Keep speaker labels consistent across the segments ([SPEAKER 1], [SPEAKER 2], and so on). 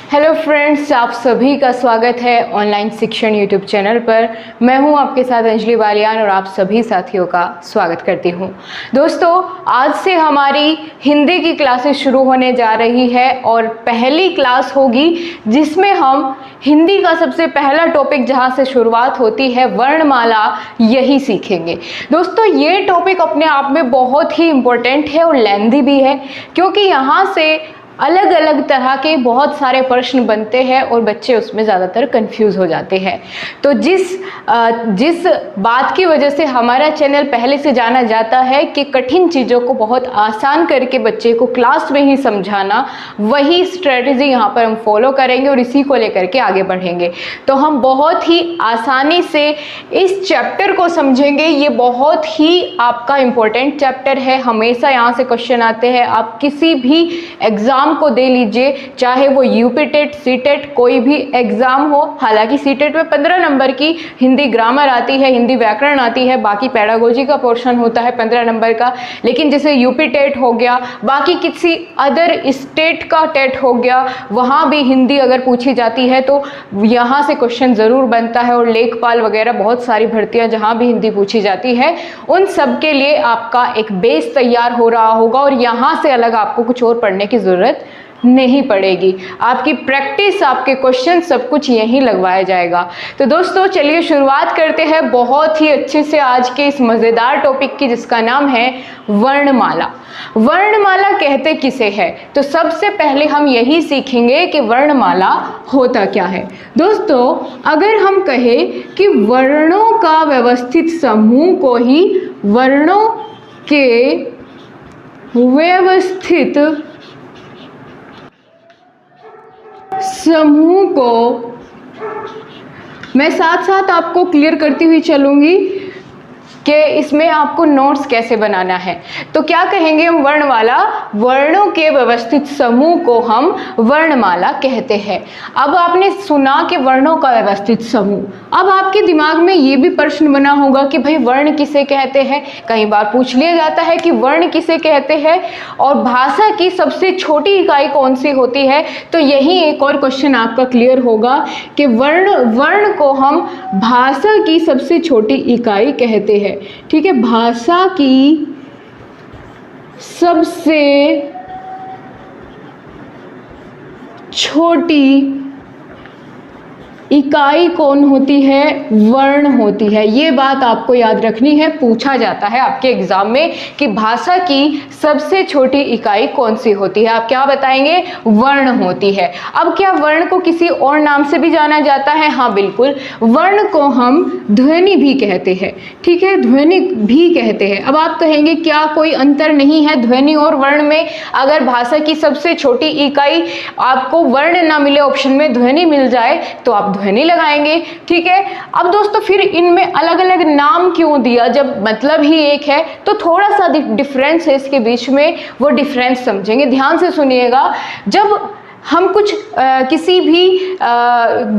[SPEAKER 1] Hello friends, आप सभी का स्वागत है ऑनलाइन शिक्षण यूट्यूब चैनल पर। मैं हूं आपके साथ अंजलि बालियान और आप सभी साथियों का स्वागत करती हूं। दोस्तों, आज से हमारी हिंदी की क्लासेस शुरू होने जा रही है और पहली क्लास होगी जिसमें हम हिंदी का सबसे पहला टॉपिक जहां से शुरुआत होती है वर्णमाला, यही सीखेंगे। दोस्तों, ये टॉपिक अपने आप में बहुत ही इम्पोर्टेंट है और लेंथी भी है, क्योंकि यहाँ से अलग अलग तरह के बहुत सारे प्रश्न बनते हैं और बच्चे उसमें ज़्यादातर कंफ्यूज हो जाते हैं। तो जिस बात की वजह से हमारा चैनल पहले से जाना जाता है कि कठिन चीज़ों को बहुत आसान करके बच्चे को क्लास में ही समझाना, वही स्ट्रेटजी यहाँ पर हम फॉलो करेंगे और इसी को लेकर के आगे बढ़ेंगे। तो हम बहुत ही आसानी से इस चैप्टर को समझेंगे। ये बहुत ही आपका इम्पोर्टेंट चैप्टर है, हमेशा यहाँ से क्वेश्चन आते हैं। आप किसी भी एग्जाम को दे लीजिए, चाहे वो यूपी टेट, सी टेट, कोई भी एग्जाम हो। हालांकि सी टेट में 15 नंबर की हिंदी ग्रामर आती है, हिंदी व्याकरण आती है, बाकी पेडागोजी का पोर्शन होता है 15 नंबर का। लेकिन जैसे यूपी टेट हो गया, बाकी किसी अदर स्टेट का टेट हो गया, वहाँ भी हिंदी अगर पूछी जाती है तो यहाँ से क्वेश्चन ज़रूर बनता है। और लेखपाल वगैरह बहुत सारी भर्तियाँ जहाँ भी हिंदी पूछी जाती है, उन सब के लिए आपका एक बेस तैयार हो रहा होगा और यहाँ से अलग आपको कुछ और पढ़ने की ज़रूरत नहीं पड़ेगी। आपकी प्रैक्टिस, आपके क्वेश्चन, सब कुछ यहीं लगवाया जाएगा। तो दोस्तों, चलिए शुरुआत करते हैं बहुत ही अच्छे से आज के इस मज़ेदार टॉपिक की, जिसका नाम है वर्णमाला। वर्णमाला कहते किसे है? तो सबसे पहले हम यही सीखेंगे कि वर्णमाला होता क्या है। दोस्तों, अगर हम कहें कि वर्णों का व्यवस्थित समूह को ही वर्णों के व्यवस्थित समूह को, मैं साथ साथ आपको क्लियर करती हुई चलूंगी कि इसमें आपको नोट्स कैसे बनाना है। तो क्या कहेंगे हम? वर्णमाला, वर्णों के व्यवस्थित समूह को हम वर्णमाला कहते हैं। अब आपने सुना कि वर्णों का व्यवस्थित समूह, अब आपके दिमाग में ये भी प्रश्न बना होगा कि भाई वर्ण किसे कहते हैं। कई बार पूछ लिया जाता है कि वर्ण किसे कहते हैं और भाषा की सबसे छोटी इकाई कौन सी होती है। तो यही एक और क्वेश्चन आपका क्लियर होगा कि वर्ण को हम भाषा की सबसे छोटी इकाई कहते हैं। ठीक है, भाषा की सबसे छोटी इकाई कौन होती है? वर्ण होती है। ये बात आपको याद रखनी है, पूछा जाता है आपके एग्जाम में कि भाषा की सबसे छोटी इकाई कौन सी होती है। आप क्या बताएंगे? वर्ण होती है। अब क्या वर्ण को किसी और नाम से भी जाना जाता है? हाँ, बिल्कुल, वर्ण को हम ध्वनि भी कहते हैं। ठीक है, ध्वनि भी कहते हैं। अब आप कहेंगे क्या कोई अंतर नहीं है ध्वनि और वर्ण में? अगर भाषा की सबसे छोटी इकाई आपको वर्ण ना मिले, ऑप्शन में ध्वनि मिल जाए, तो आप ध्वनि लगाएंगे। ठीक है, अब दोस्तों फिर इनमें अलग अलग नाम क्यों दिया? जब मतलब ही एक है तो थोड़ा सा डिफरेंस है इसके बीच में, वो डिफरेंस समझेंगे। ध्यान से सुनिएगा। जब हम कुछ किसी भी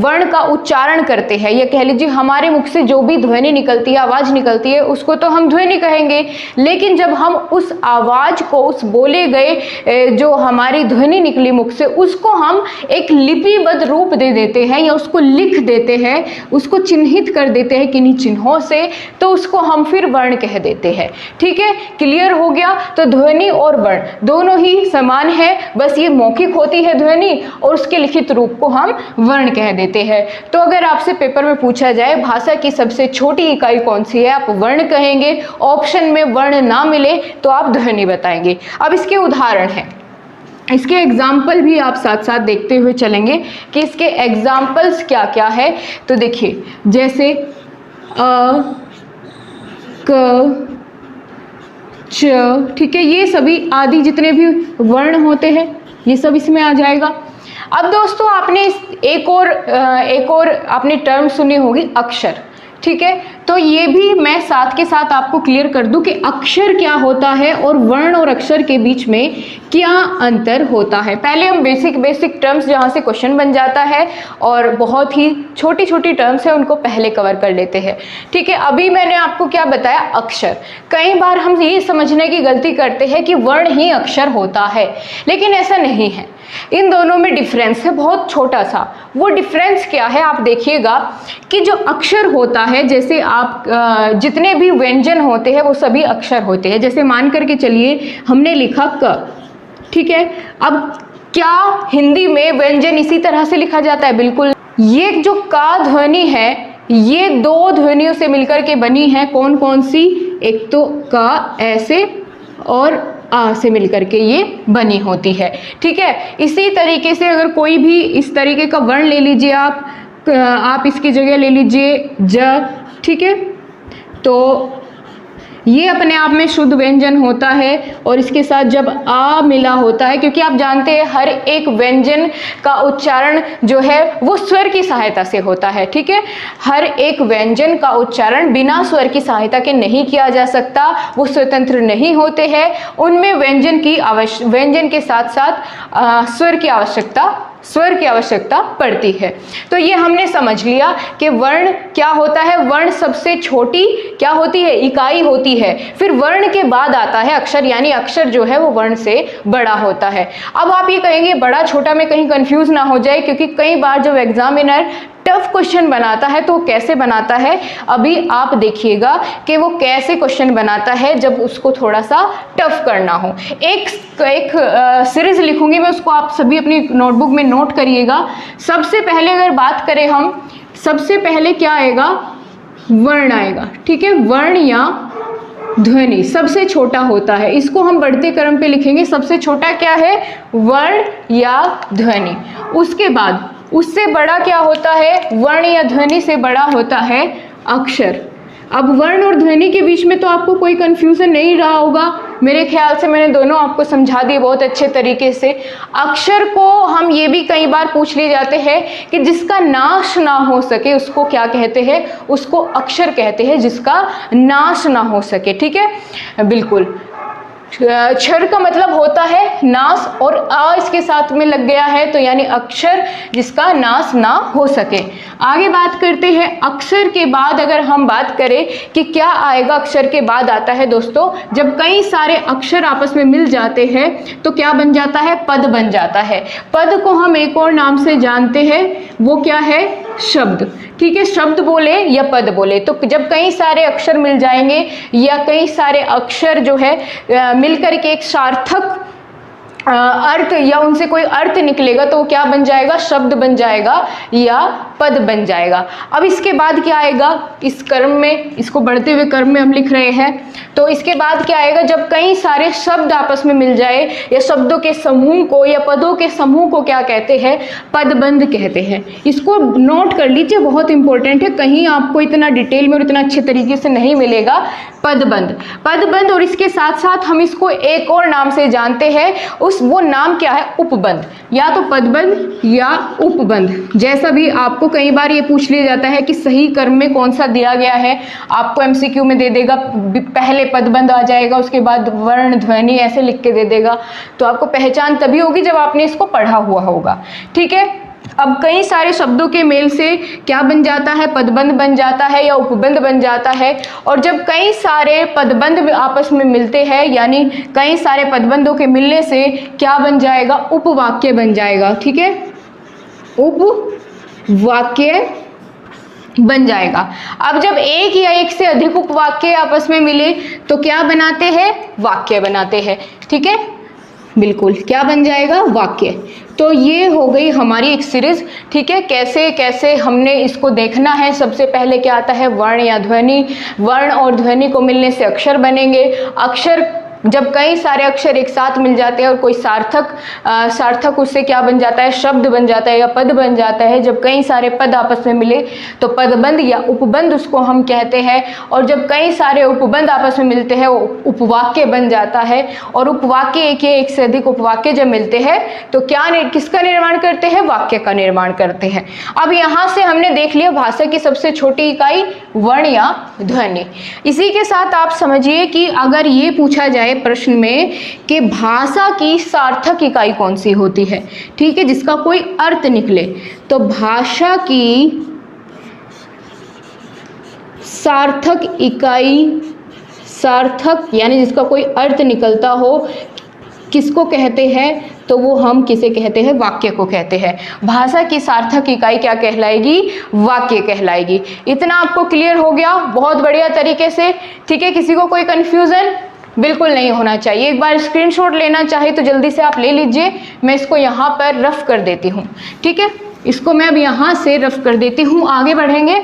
[SPEAKER 1] वर्ण का उच्चारण करते हैं, या कह लीजिए हमारे मुख से जो भी ध्वनि निकलती है, आवाज़ निकलती है, उसको तो हम ध्वनि कहेंगे। लेकिन जब हम उस आवाज़ को, उस बोले गए जो हमारी ध्वनि निकली मुख से, उसको हम एक लिपिबद्ध रूप दे देते हैं या उसको लिख देते हैं, उसको चिन्हित कर देते हैं किन्हीं चिन्हों से, तो उसको हम फिर वर्ण कह देते हैं। ठीक है, क्लियर हो गया? तो ध्वनि और वर्ण दोनों ही समान है, बस ये मौखिक होती है ध्वनि और उसके लिखित रूप को हम वर्ण कह देते हैं। तो अगर आपसे पेपर में पूछा जाए भाषा की सबसे छोटी इकाई कौन सी है, आप वर्ण कहेंगे। ऑप्शन में वर्ण ना मिले तो आप ध्वनि बताएंगे। अब इसके उदाहरण हैं, इसके एग्जाम्पल भी आप साथ साथ देखते हुए चलेंगे कि इसके एग्जाम्पल्स क्या क्या है। तो देखिए, जैसे अ, क, च, ठीक है, ये सभी आदि जितने भी वर्ण होते हैं ये सब इसमें आ जाएगा। अब दोस्तों, आपने एक और आपने टर्म सुनी होगी, अक्षर। ठीक है, तो ये भी मैं साथ के साथ आपको क्लियर कर दूं कि अक्षर क्या होता है और वर्ण और अक्षर के बीच में क्या अंतर होता है। पहले हम बेसिक टर्म्स जहाँ से क्वेश्चन बन जाता है और बहुत ही छोटी छोटी टर्म्स है उनको पहले कवर कर लेते हैं। ठीक है, अभी मैंने आपको क्या बताया, अक्षर। कई बार हम ये समझने की गलती करते हैं कि वर्ण ही अक्षर होता है, लेकिन ऐसा नहीं है। इन दोनों में डिफरेंस है बहुत छोटा सा। वो डिफरेंस क्या है आप देखिएगा कि जो अक्षर होता है, जैसे आप जितने भी व्यंजन होते हैं वो सभी अक्षर होते हैं। जैसे मान करके चलिए हमने लिखा क, ठीक है। अब क्या हिंदी में व्यंजन इसी तरह से लिखा जाता है? बिल्कुल। ये जो का ध्वनि है ये दो ध्वनियों से मिलकर के बनी है। कौन कौन सी? एक तो का ऐसे और आ से मिलकर के ये बनी होती है, ठीक है। इसी तरीके से अगर कोई भी इस तरीके का वर्ण ले लीजिए आप इसकी जगह ले लीजिए ज, ठीक है। तो ये अपने आप में शुद्ध व्यंजन होता है और इसके साथ जब आ मिला होता है, क्योंकि आप जानते हैं हर एक व्यंजन का उच्चारण जो है वो स्वर की सहायता से होता है, ठीक है। हर एक व्यंजन का उच्चारण बिना स्वर की सहायता के नहीं किया जा सकता, वो स्वतंत्र नहीं होते हैं। उनमें व्यंजन के साथ साथ स्वर की आवश्यकता पड़ती है। तो ये हमने समझ लिया कि वर्ण क्या होता है। वर्ण सबसे छोटी क्या होती है? इकाई होती है। फिर वर्ण के बाद आता है अक्षर, यानी अक्षर जो है वो वर्ण से बड़ा होता है। अब आप ये कहेंगे बड़ा छोटा में कहीं कंफ्यूज ना हो जाए, क्योंकि कई बार जब एग्जामिनर टफ क्वेश्चन बनाता है तो वो कैसे बनाता है, अभी आप देखिएगा कि वो कैसे क्वेश्चन बनाता है जब उसको थोड़ा सा टफ करना हो। एक सीरीज लिखूंगी मैं, उसको आप सभी अपनी नोटबुक में नोट करिएगा। सबसे पहले अगर बात करें हम, सबसे पहले क्या आएगा? वर्ण आएगा, ठीक है। वर्ण या ध्वनि सबसे छोटा होता है, इसको हम बढ़ते क्रम पे लिखेंगे। सबसे छोटा क्या है? वर्ण या ध्वनि। उसके बाद उससे बड़ा क्या होता है? वर्ण या ध्वनि से बड़ा होता है अक्षर। अब वर्ण और ध्वनि के बीच में तो आपको कोई कंफ्यूजन नहीं रहा होगा, मेरे ख्याल से मैंने दोनों आपको समझा दिए बहुत अच्छे तरीके से। अक्षर को हम ये भी कई बार पूछ लिए जाते हैं कि जिसका नाश ना हो सके उसको क्या कहते हैं? उसको अक्षर कहते हैं, जिसका नाश ना हो सके, ठीक है। बिल्कुल। क्षर का मतलब होता है नाश, और आ इसके साथ में लग गया है तो यानी अक्षर जिसका नाश ना हो सके। आगे बात करते हैं अक्षर के बाद। अगर हम बात करें कि क्या आएगा अक्षर के बाद, आता है दोस्तों जब कई सारे अक्षर आपस में मिल जाते हैं तो क्या बन जाता है? पद बन जाता है। पद को हम एक और नाम से जानते हैं, वो क्या है? शब्द, ठीक है। शब्द बोले या पद बोले, तो जब कई सारे अक्षर मिल जाएंगे या कई सारे अक्षर जो है मिलकर के एक सार्थक अर्थ या उनसे कोई अर्थ निकलेगा तो क्या बन जाएगा? शब्द बन जाएगा या पद बन जाएगा। अब इसके बाद क्या आएगा? इस क्रम में, इसको बढ़ते हुए क्रम में हम लिख रहे हैं, तो इसके बाद क्या आएगा? जब कई सारे शब्द आपस में मिल जाए या शब्दों के समूह को या पदों के समूह को क्या कहते हैं? पदबंध कहते हैं। इसको नोट कर लीजिए, बहुत इंपॉर्टेंट है, कहीं आपको इतना डिटेल में और इतना अच्छे तरीके से नहीं मिलेगा। पदबंध, पदबंध। और इसके साथ साथ हम इसको एक और नाम से जानते हैं, वो नाम क्या है? उपबंध। या तो पदबंध या उपबंध, जैसा भी आपको कई बार ये पूछ लिया जाता है कि सही क्रम में कौन सा दिया गया है। आपको एमसीक्यू में दे देगा, पहले पदबंध आ जाएगा, उसके बाद वर्ण ध्वनि ऐसे लिख के दे देगा, तो आपको पहचान तभी होगी जब आपने इसको पढ़ा हुआ होगा, ठीक है। अब कई सारे शब्दों के मेल से क्या बन जाता है? पदबंध बन जाता है या उपबंध बन जाता है। और जब कई सारे पदबंध आपस में मिलते हैं, यानी कई सारे पदबंधों के मिलने से क्या बन जाएगा? उपवाक्य बन जाएगा, ठीक है। उपवाक्य बन जाएगा। अब जब एक या एक से अधिक उपवाक्य आपस में मिले तो क्या बनाते हैं? वाक्य बनाते हैं, ठीक है। बिल्कुल, क्या बन जाएगा? वाक्य। तो ये हो गई हमारी एक सीरीज, ठीक है। कैसे कैसे हमने इसको देखना है। सबसे पहले क्या आता है? वर्ण या ध्वनि। वर्ण और ध्वनि को मिलने से अक्षर बनेंगे। अक्षर जब कई सारे अक्षर एक साथ मिल जाते हैं और कोई सार्थक उससे क्या बन जाता है? शब्द बन जाता है या पद बन जाता है। जब कई सारे पद आपस में मिले तो पदबंध या उपबंध उसको हम कहते हैं। और जब कई सारे उपबंध आपस में मिलते हैं वो उपवाक्य बन जाता है। और उपवाक्य एक या एक से अधिक उपवाक्य जब मिलते हैं तो किसका निर्माण करते हैं? वाक्य का निर्माण करते हैं। अब यहाँ से हमने देख लिया भाषा की सबसे छोटी इकाई वर्ण या ध्वनि। इसी के साथ आप समझिए कि अगर ये पूछा जाए प्रश्न में कि भाषा की सार्थक इकाई कौन सी होती है, ठीक है, जिसका कोई अर्थ निकले, तो भाषा की सार्थक इकाई, सार्थक यानी जिसका कोई अर्थ निकलता हो, किसको कहते हैं? तो वो हम किसे कहते हैं? वाक्य को कहते हैं। भाषा की सार्थक इकाई क्या कहलाएगी? वाक्य कहलाएगी। इतना आपको क्लियर हो गया? बहुत बढ़िया तरीके से, ठीक है। किसी को कोई कंफ्यूजन बिल्कुल नहीं होना चाहिए। एक बार स्क्रीनशॉट लेना चाहे तो जल्दी से आप ले लीजिए। मैं इसको यहाँ पर रफ कर देती हूँ, ठीक है। इसको मैं अब यहाँ से रफ कर देती हूँ। आगे बढ़ेंगे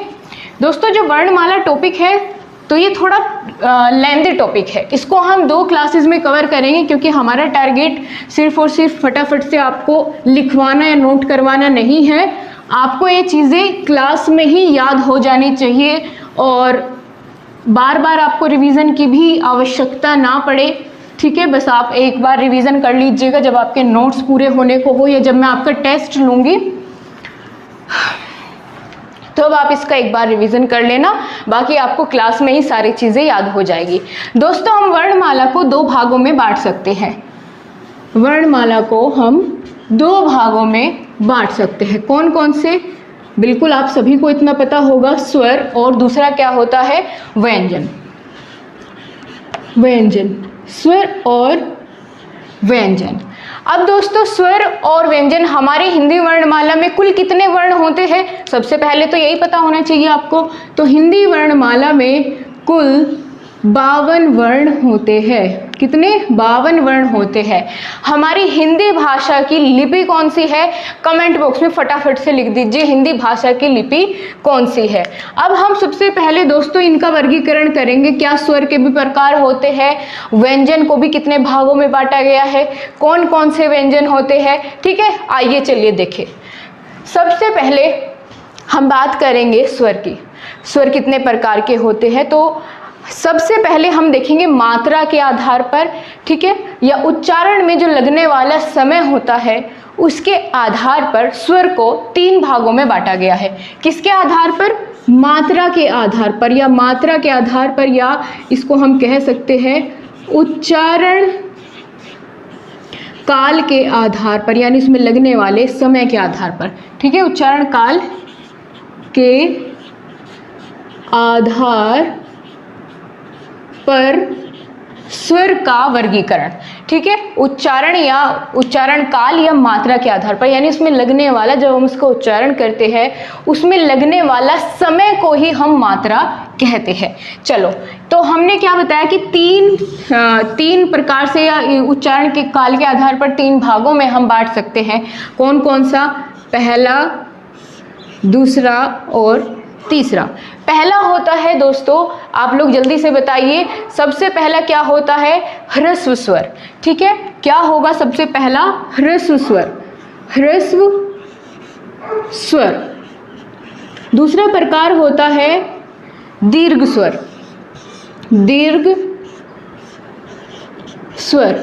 [SPEAKER 1] दोस्तों। जो वर्णमाला टॉपिक है तो ये थोड़ा लेंथी टॉपिक है। इसको हम 2 क्लासेस में कवर करेंगे, क्योंकि हमारा टारगेट सिर्फ और सिर्फ फटाफट से आपको लिखवाना या नोट करवाना नहीं है। आपको ये चीज़ें क्लास में ही याद हो जानी चाहिए और बार बार आपको रिवीजन की भी आवश्यकता ना पड़े, ठीक है। बस आप एक बार रिवीजन कर लीजिएगा जब आपके नोट्स पूरे होने को हो, या जब मैं आपका टेस्ट लूँगी तो अब आप इसका एक बार रिवीजन कर लेना। बाकी आपको क्लास में ही सारी चीज़ें याद हो जाएगी। दोस्तों, हम वर्णमाला को 2 भागों में बांट सकते हैं। वर्णमाला को हम 2 भागों में बांट सकते हैं। कौन कौन से? बिल्कुल आप सभी को इतना पता होगा, स्वर और दूसरा क्या होता है? व्यंजन। व्यंजन, स्वर और व्यंजन। अब दोस्तों, स्वर और व्यंजन हमारे हिंदी वर्णमाला में कुल कितने वर्ण होते हैं? सबसे पहले तो यही पता होना चाहिए आपको। तो हिंदी वर्णमाला में कुल 52 वर्ण होते हैं। कितने? 52 वर्ण होते हैं। हमारी हिंदी भाषा की लिपि कौन सी है? कमेंट बॉक्स में फटाफट से लिख दीजिए, हिंदी भाषा की लिपि कौन सी है। अब हम सबसे पहले दोस्तों इनका वर्गीकरण करेंगे। क्या स्वर के भी प्रकार होते हैं? व्यंजन को भी कितने भागों में बांटा गया है? कौन कौन से व्यंजन होते हैं? ठीक है, आइए चलिए देखें। सबसे पहले हम बात करेंगे स्वर की। स्वर कितने प्रकार के होते हैं? तो सबसे पहले हम देखेंगे मात्रा के आधार पर, ठीक है, या उच्चारण में जो लगने वाला समय होता है उसके आधार पर स्वर को 3 भागों में बांटा गया है। किसके आधार पर? मात्रा के आधार पर, या मात्रा के आधार पर, या इसको हम कह सकते हैं उच्चारण काल के आधार पर, यानी इसमें लगने वाले समय के आधार पर, ठीक है। उच्चारण काल के आधार पर स्वर का वर्गीकरण, ठीक है। उच्चारण या उच्चारण काल या मात्रा के आधार पर, यानी उसमें लगने वाला, जब हम उसको उच्चारण करते हैं उसमें लगने वाला समय को ही हम मात्रा कहते हैं। चलो, तो हमने क्या बताया कि 3 प्रकार से या उच्चारण के काल के आधार पर 3 भागों में हम बांट सकते हैं। कौन कौन सा? पहला, दूसरा और तीसरा। पहला होता है दोस्तों, आप लोग जल्दी से बताइए, सबसे पहला क्या होता है? ह्रस्व स्वर, ठीक है। क्या होगा सबसे पहला? ह्रस्व स्वर। ह्रस्व स्वर। दूसरा प्रकार होता है दीर्घ स्वर। दीर्घ स्वर।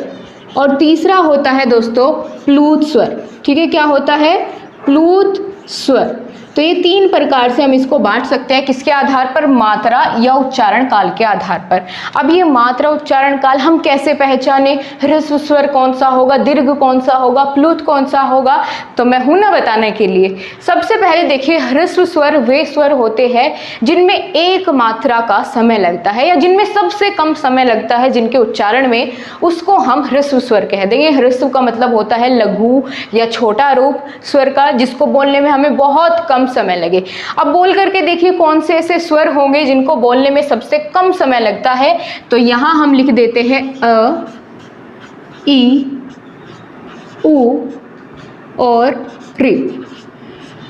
[SPEAKER 1] और तीसरा होता है दोस्तों प्लूत स्वर, ठीक है। क्या होता है? प्लूत स्वर। तो ये 3 प्रकार से हम इसको बांट सकते हैं। किसके आधार पर? मात्रा या उच्चारण काल के आधार पर। अब ये मात्रा उच्चारण काल हम कैसे पहचाने? ह्रस्व स्वर कौन सा होगा, दीर्घ कौन सा होगा, प्लुत कौन सा होगा? तो मैं हूं ना बताने के लिए। सबसे पहले देखिए, ह्रस्व स्वर वे स्वर होते हैं जिनमें एक मात्रा का समय लगता है, या जिनमें सबसे कम समय लगता है जिनके उच्चारण में, उसको हम ह्रस्व स्वर कह देंगे। ह्रस्व का मतलब होता है लघु या छोटा रूप स्वर का, जिसको बोलने में हमें बहुत कम समय लगे। अब बोल करके देखिए कौन से ऐसे स्वर होंगे जिनको बोलने में सबसे कम समय लगता है। तो यहां हम लिख देते हैं अ, ई, उ और ऋ।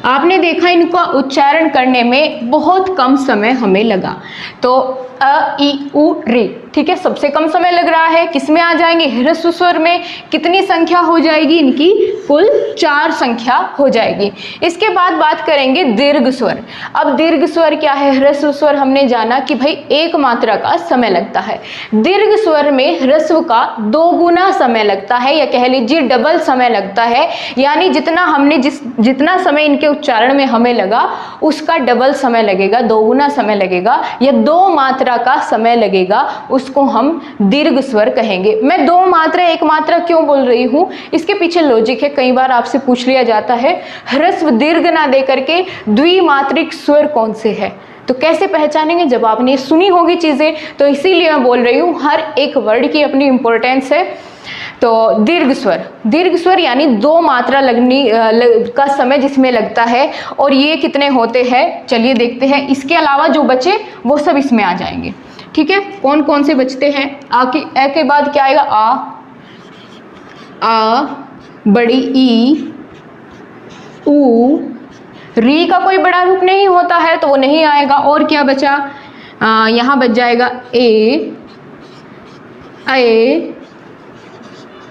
[SPEAKER 1] आपने देखा इनका उच्चारण करने में बहुत कम समय हमें लगा। तो अ, ई, उ, ऋ, ठीक है, सबसे कम समय लग रहा है। किसमें आ जाएंगे? ह्रस्व स्वर में। कितनी संख्या हो जाएगी इनकी? कुल 4 संख्या हो जाएगी। इसके बाद बात करेंगे दीर्घ स्वर। अब दीर्घ स्वर क्या है? ह्रस्व स्वर हमने जाना कि भाई एक मात्रा का समय लगता है। दीर्घ स्वर में ह्रस्व का 2 गुना समय लगता है, या कह लीजिए डबल समय लगता है। यानी जितना समय इनके उच्चारण में हमें लगा उसका डबल समय लगेगा, 2 गुना समय लगेगा, या 2 मात्रा का समय लगेगा, उसको हम दीर्घ स्वर कहेंगे। मैं 2 मात्रा 1 मात्रा क्यों बोल रही हूं? इसके पीछे लॉजिक है। कई बार आपसे पूछ लिया जाता है ह्रस्व दीर्घ ना दे करके द्विमात्रिक स्वर कौन से है, तो कैसे पहचानेंगे? जब आपने सुनी होगी चीजें, तो इसीलिए मैं बोल रही हूं हर एक वर्ड की अपनी इंपॉर्टेंस है। तो दीर्घ स्वर यानी 2 मात्रा का समय जिसमें लगता है, और ये कितने होते हैं चलिए देखते हैं। इसके अलावा जो बचे वो सब इसमें आ जाएंगे। ठीक है, कौन कौन से बचते हैं? ए के बाद क्या आएगा? आ, बड़ी ई, ऊ, री का कोई बड़ा रूप नहीं होता है तो वो नहीं आएगा। और क्या बचा? यहाँ बच जाएगा ए,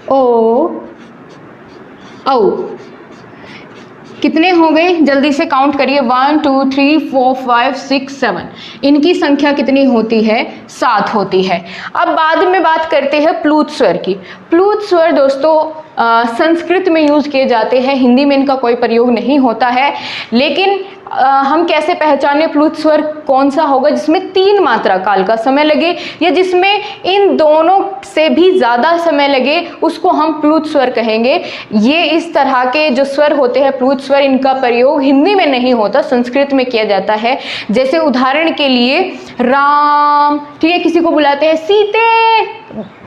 [SPEAKER 1] ओ, औ। कितने हो गए? जल्दी से काउंट करिए। 1 2 3 4 5 6 7। इनकी संख्या कितनी होती है? 7 होती है। अब बाद में बात करते हैं प्लूत स्वर की। प्लूत स्वर दोस्तों संस्कृत में यूज किए जाते हैं, हिंदी में इनका कोई प्रयोग नहीं होता है। लेकिन हम कैसे पहचाने प्लूत स्वर कौन सा होगा जिसमें 3 मात्रा काल का समय लगे, या जिसमें इन दोनों से भी ज़्यादा समय लगे, उसको हम प्लूत स्वर कहेंगे। ये इस तरह के जो स्वर होते हैं प्लूत स्वर, इनका प्रयोग हिंदी में नहीं होता, संस्कृत में किया जाता है। जैसे उदाहरण के लिए राम, ठीक है, किसी को बुलाते हैं सीते।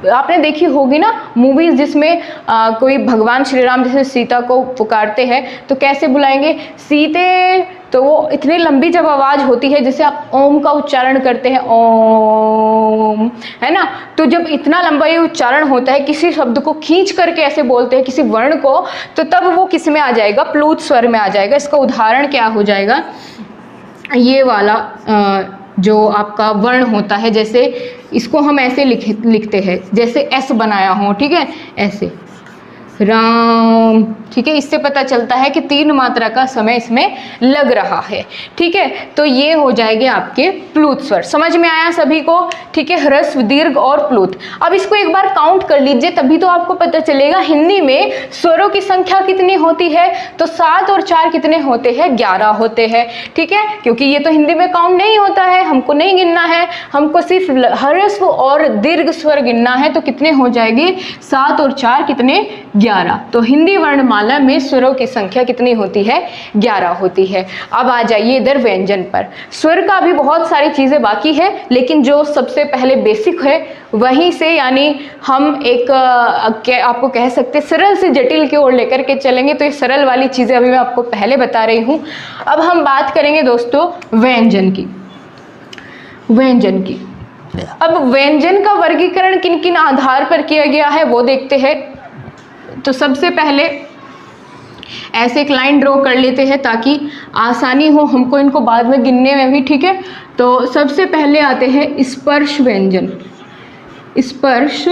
[SPEAKER 1] आपने देखी होगी ना मूवीज जिसमें कोई भगवान श्री राम जैसे सीता को पुकारते हैं तो कैसे बुलाएंगे? सीते। तो वो इतनी लंबी जब आवाज़ होती है, जैसे आप ओम का उच्चारण करते हैं, ओम, है ना, तो जब इतना लंबा ये उच्चारण होता है, किसी शब्द को खींच करके ऐसे बोलते हैं, किसी वर्ण को, तो तब वो किस में आ जाएगा? प्लूत स्वर में आ जाएगा। इसका उदाहरण क्या हो जाएगा? ये वाला जो आपका वर्ण होता है, जैसे इसको हम ऐसे लिखते हैं, जैसे एस बनाया हो, ठीक है, ऐसे राम, ठीक है। इससे पता चलता है कि 3 मात्रा का समय इसमें लग रहा है। ठीक है, तो ये हो जाएंगे आपके प्लूत स्वर। समझ में आया सभी को? ठीक है, ह्रस्व, दीर्घ और प्लूत। अब इसको एक बार काउंट कर लीजिए, तभी तो आपको पता चलेगा हिंदी में स्वरों की संख्या कितनी होती है। तो 7 और 4 कितने होते हैं? 11 होते हैं। ठीक है, क्योंकि ये तो हिंदी में काउंट नहीं होता है, हमको नहीं गिनना है, हमको सिर्फ ह्रस्व और दीर्घ स्वर गिनना है। तो कितने हो जाएंगे? 7 और 4 कितने? 11। तो हिंदी वर्णमाला में स्वरों की संख्या कितनी होती है? 11 होती है। अब आ जाइए इधर व्यंजन पर। स्वर का भी बहुत सारी चीजें बाकी है, लेकिन जो सबसे पहले बेसिक है वहीं से, यानी हम एक आपको कह सकते सरल से जटिल की ओर लेकर के चलेंगे। तो ये सरल वाली चीजें अभी मैं आपको पहले बता रही हूं। अब हम बात करेंगे दोस्तों व्यंजन की। अब व्यंजन का वर्गीकरण किन किन आधार पर किया गया है वो देखते हैं। तो सबसे पहले ऐसे एक लाइन ड्रॉ कर लेते हैं ताकि आसानी हो हमको इनको बाद में गिनने में भी। ठीक है, तो सबसे पहले आते हैं स्पर्श व्यंजन। स्पर्श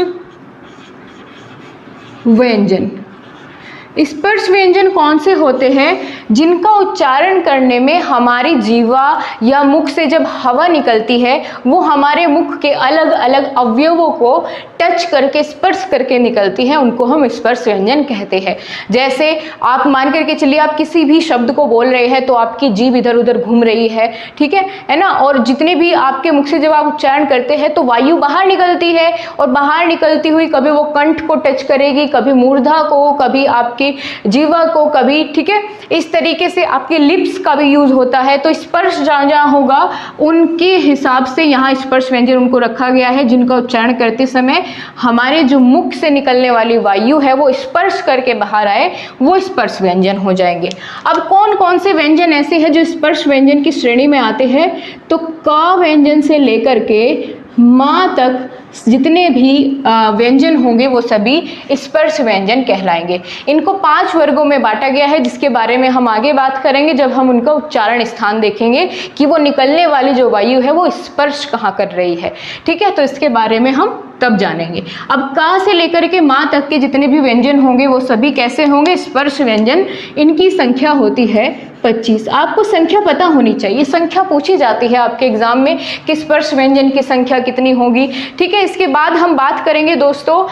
[SPEAKER 1] व्यंजन कौन से होते हैं? जिनका उच्चारण करने में हमारी जीवा या मुख से जब हवा निकलती है वो हमारे मुख के अलग अलग अवयवों को टच करके, स्पर्श करके निकलती है, उनको हम स्पर्श व्यंजन कहते हैं। जैसे आप मान करके चलिए, आप किसी भी शब्द को बोल रहे हैं तो आपकी जीभ इधर उधर घूम रही है, ठीक है ना, और जितने भी आपके मुख से जब आप उच्चारण करते हैं तो वायु बाहर निकलती है, और बाहर निकलती हुई कभी वो कंठ को टच करेगी, कभी मूर्धा को, कभी आपकी जीवा को, कभी, ठीक है, इस तरीके से आपके लिप्स का भी यूज होता है। तो स्पर्श जहाँ जहाँ होगा उनके हिसाब से यहाँ स्पर्श व्यंजन उनको रखा गया है, जिनका उच्चारण करते समय हमारे जो मुख से निकलने वाली वायु है वो स्पर्श करके बाहर आए, वो स्पर्श व्यंजन हो जाएंगे। अब कौन कौन से व्यंजन ऐसे हैं जो स्पर्श व्यंजन की श्रेणी में आते हैं? तो क व्यंजन से लेकर के माँ तक जितने भी व्यंजन होंगे वो सभी स्पर्श व्यंजन कहलाएंगे। इनको 5 वर्गों में बांटा गया है, जिसके बारे में हम आगे बात करेंगे जब हम उनका उच्चारण स्थान देखेंगे कि वो निकलने वाली जो वायु है वो स्पर्श कहाँ कर रही है। ठीक है, तो इसके बारे में हम तब जानेंगे। अब का से लेकर के माँ तक के जितने भी व्यंजन होंगे वो सभी कैसे होंगे? स्पर्श व्यंजन। इनकी संख्या होती है 25। आपको संख्या पता होनी चाहिए, संख्या पूछी जाती है आपके एग्जाम में कि स्पर्श व्यंजन की संख्या कितनी होगी। ठीक है, इसके बाद हम बात करेंगे दोस्तों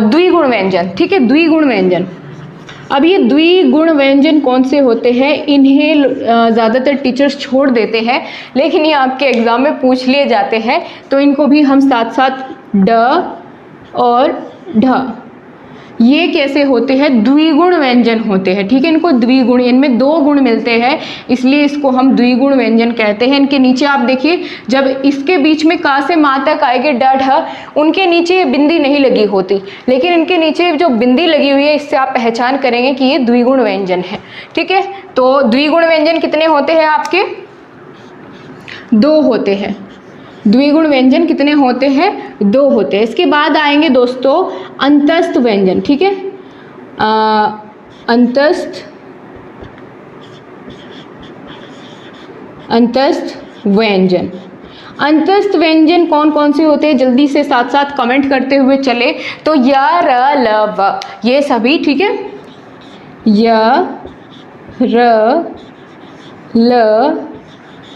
[SPEAKER 1] द्विगुण व्यंजन। ठीक है, द्विगुण व्यंजन। अब ये द्विगुण व्यंजन कौन से होते हैं? इन्हें ज़्यादातर टीचर्स छोड़ देते हैं, लेकिन ये आपके एग्जाम में पूछ लिए जाते हैं, तो इनको भी हम साथ साथ ड और ढ, ये कैसे होते हैं, द्विगुण व्यंजन होते हैं, ठीक है। इनको द्विगुण, इनमें 2 गुण मिलते हैं, इसलिए इसको हम द्विगुण व्यंजन कहते हैं। इनके नीचे आप देखिए, जब इसके बीच में का से मा तक आएंगे ड ढ, उनके नीचे बिंदी नहीं लगी होती, लेकिन इनके नीचे जो बिंदी लगी हुई है, इससे आप पहचान करेंगे कि ये द्विगुण व्यंजन है, ठीक है। तो द्विगुण व्यंजन कितने होते हैं आपके, 2 होते हैं। द्विगुण व्यंजन कितने होते हैं, 2 होते हैं। इसके बाद आएंगे दोस्तों अंतस्थ व्यंजन, ठीक है। अंतस्थ व्यंजन, अंतस्थ व्यंजन कौन कौन से होते हैं, जल्दी से साथ साथ कमेंट करते हुए चले। तो य र ल व, ये सभी, ठीक है। य र ल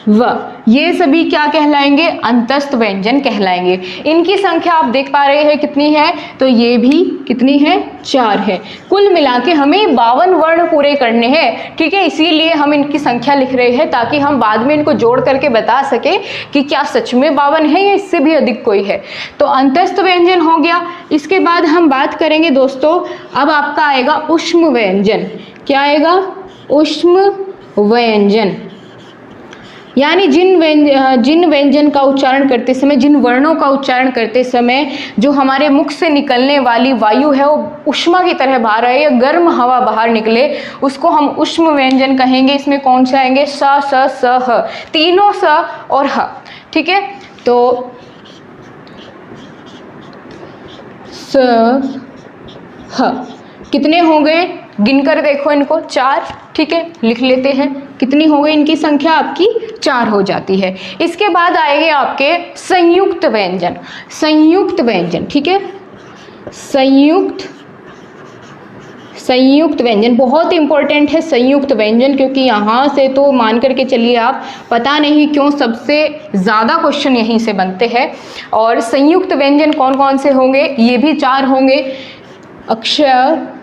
[SPEAKER 1] व, ये सभी क्या कहलाएंगे, अंतस्थ व्यंजन कहलाएंगे। इनकी संख्या आप देख पा रहे हैं कितनी है, तो ये भी कितनी है, 4 है। कुल मिला के हमें 52 वर्ण पूरे करने हैं, ठीक है। इसीलिए हम इनकी संख्या लिख रहे हैं, ताकि हम बाद में इनको जोड़ करके बता सके कि क्या सच में 52 है या इससे भी अधिक कोई है। तो अंतस्थ व्यंजन हो गया। इसके बाद हम बात करेंगे दोस्तों, अब आपका आएगा ऊष्म व्यंजन। क्या आएगा, ऊष्म व्यंजन, यानी जिन व्यंजन का उच्चारण करते समय, जिन वर्णों का उच्चारण करते समय जो हमारे मुख से निकलने वाली वायु है वो ऊष्मा की तरह बाहर आए या गर्म हवा बाहर निकले, उसको हम ऊष्म व्यंजन कहेंगे। इसमें कौन से आएंगे, स, स, ह, तीनों स और ह, ठीक है। तो स, ह कितने हो गए, गिनकर देखो इनको, 4, ठीक है। लिख लेते हैं कितनी हो गई, इनकी संख्या आपकी 4 हो जाती है। इसके बाद आएंगे आपके संयुक्त व्यंजन। संयुक्त व्यंजन, ठीक है। संयुक्त व्यंजन बहुत इंपॉर्टेंट है, संयुक्त व्यंजन, क्योंकि यहाँ से तो मान करके चलिए आप, पता नहीं क्यों सबसे ज़्यादा क्वेश्चन यहीं से बनते हैं। और संयुक्त व्यंजन कौन कौन से होंगे, ये भी 4 होंगे, अक्षर,